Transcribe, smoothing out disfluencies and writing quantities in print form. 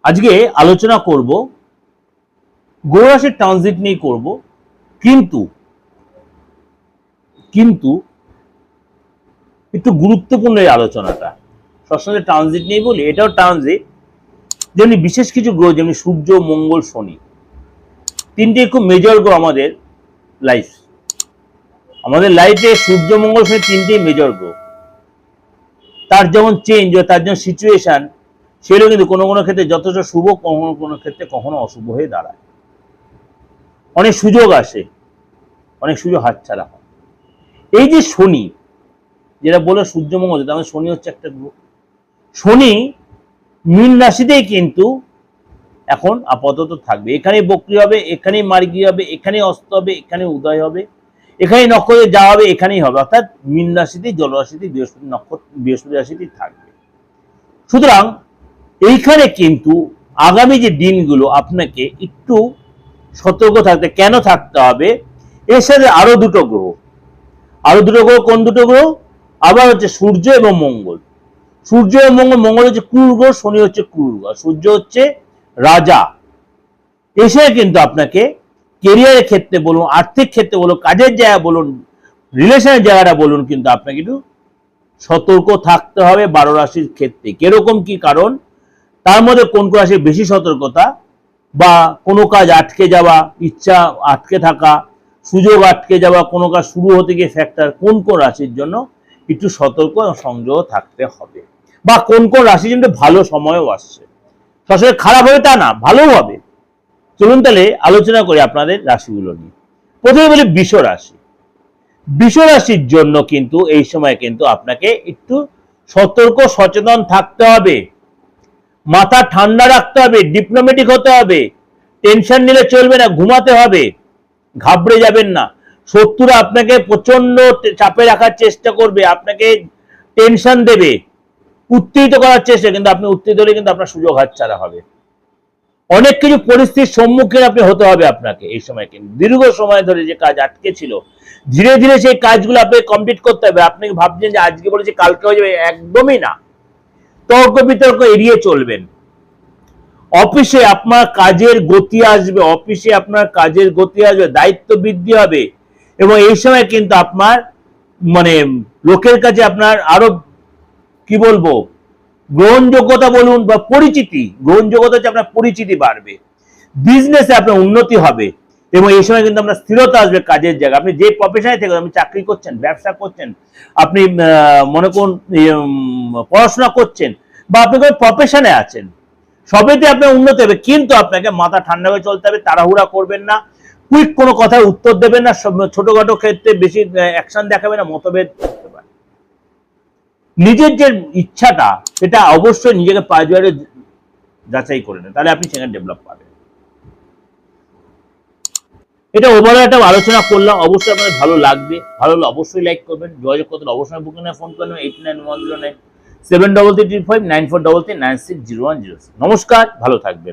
আজকে আলোচনা করব গ্রহ রাশির ট্রানজিট নিয়ে করব, কিন্তু কিন্তু একটু গুরুত্বপূর্ণ এই আলোচনাটা। সবসময় ট্রানজিট নিয়ে বলি, এটাও ট্রানজিট। যেমনি বিশেষ কিছু গ্রহ, যেমনি সূর্য, মঙ্গল, শনি, তিনটে খুব মেজর গ্রহ আমাদের লাইফে। সূর্য, মঙ্গল, শনি তিনটেই মেজর গ্রহ। তার যেমন চেঞ্জ হয়, তার যেমন সিচুয়েশন, সেগুলো কিন্তু কোনো কোনো ক্ষেত্রে যথেষ্ট শুভ, কখনো কোনো ক্ষেত্রে কখনো অশুভ হয়ে দাঁড়ায়। অনেক সুযোগ আসে, অনেক সুযোগ হাতছাড়া হয়। এই যে শনি, যেটা বলে সূর্য, মঙ্গল, তার মানে শনি হচ্ছে একটা গ্রহ। শনি মীন রাশিতেই কিন্তু এখন আপাতত থাকবে। এখানেই বক্রি হবে, এখানেই মার্গী হবে, এখানেই অস্ত হবে, এখানে উদয় হবে, এখানেই নক্ষত্রে যাওয়া হবে, এখানেই হবে। অর্থাৎ মীন রাশিতেই, জলরাশিতেই, বৃহস্পতি রাশিতেই থাকবে। সুতরাং এইখানে কিন্তু আগামী যে দিনগুলো আপনাকে একটু সতর্ক থাকতে, কেন থাকতে হবে? এর সাথে আরো দুটো গ্রহ, কোন দুটো গ্রহ? আবার হচ্ছে সূর্য এবং মঙ্গল। সূর্য এবং মঙ্গল, মঙ্গল হচ্ছে ক্রূর গ্রহ, শনি হচ্ছে ক্রূর গ্রহ, সূর্য হচ্ছে রাজা। এসে কিন্তু আপনাকে কেরিয়ারের ক্ষেত্রে বলুন, আর্থিক ক্ষেত্রে বলুন, কাজের জায়গা বলুন, রিলেশনের জায়গাটা বলুন, কিন্তু আপনাকে একটু সতর্ক থাকতে হবে 12 রাশির ক্ষেত্রে। কিরকম কি কারণ? তার মধ্যে কোন কোন রাশির বেশি সতর্কতা, বা কোনো কাজ আটকে যাওয়া, ইচ্ছা আটকে থাকা, সুযোগ আটকে যাওয়া, কোনো কাজ শুরু হতে গিয়ে ফ্যাক্টর, কোন কোন রাশির জন্য একটু সতর্ক এবং সংযত থাকতে হবে, বা কোন কোন রাশির জন্য ভালো সময়ও আসছে। সবসময় খারাপ হবে তা না, ভালোও হবে। চলুন তাহলে আলোচনা করি আপনাদের রাশিগুলো নিয়ে। প্রথমে বলি বৃষ রাশি। বৃষ রাশির জন্য কিন্তু এই সময় কিন্তু আপনাকে একটু সতর্ক, সচেতন থাকতে হবে, মাথা ঠান্ডা রাখতে হবে, ডিপ্লোম্যাটিক হতে হবে। টেনশন নিলে চলবে না, ঘুমাতে হবে, ঘাবড়ে যাবেন না। শত্রুরা আপনাকে প্রচন্ড চাপে রাখার চেষ্টা করবে, আপনাকে টেনশন দেবে, উত্তেজিত করার চেষ্টা, কিন্তু আপনি উত্তেজিত হলে কিন্তু আপনার সুযোগ হাতছাড়া হবে। অনেক কিছু পরিস্থিতির সম্মুখীন আপনি হতে হবে আপনাকে এই সময়। কিন্তু দীর্ঘ সময় ধরে যে কাজ আটকে ছিল, ধীরে ধীরে সেই কাজগুলো আপনাকে কমপ্লিট করতে হবে। আপনি ভাবছেন যে আজকে বলেছি কালকে হয়ে যাবে, একদমই না। তর্ক বিতর্ক এড়িয়ে চলবেন। অফিসে আপনার কাজের গতি আসবে, দায়িত্ব বৃদ্ধি হবে, এবং এই সময় কিন্তু আপনার লোকের কাছে আপনার আরো কি বলবো, গ্রহণযোগ্যতা বলুন বা গ্রহণযোগ্যতা হচ্ছে আপনার পরিচিতি বাড়বে, বিজনেসে আপনার উন্নতি হবে, এবং এই সময় কিন্তু আপনার স্থিরতা আসবে কাজের জায়গা। আপনি যে প্রফেশনে থেকে, আপনি চাকরি করছেন, ব্যবসা করছেন, আপনি মনে করুন পড়াশোনা করছেন, বা আপনি কোনো প্রফেশনে আছেন, সবেতে আপনার উন্নতি হবে। কিন্তু আপনাকে মাথা ঠান্ডা করে চলতে হবে, তাড়াহুড়া করবেন না, কুইক কোনো কথার উত্তর দেবেন না, ছোটখাটো ক্ষেত্রে বেশি অ্যাকশন দেখাবেন না, মতভেদ করতে পারে। নিজের যে ইচ্ছাটা, সেটা অবশ্যই নিজেকে পাঁচবারে যাচাই করে নেন, তাহলে আপনি সেখানে ডেভেলপ পাবেন। এটা ওভারঅল একটা আলোচনা করলাম, অবশ্যই আপনাদের ভালো লাগবে। ভালো হলে অবশ্যই লাইক করবেন, যোগাযোগ করতে অবশ্যই বুকিং ফোন করবেন 89109733359433960106। নমস্কার, ভালো থাকবেন।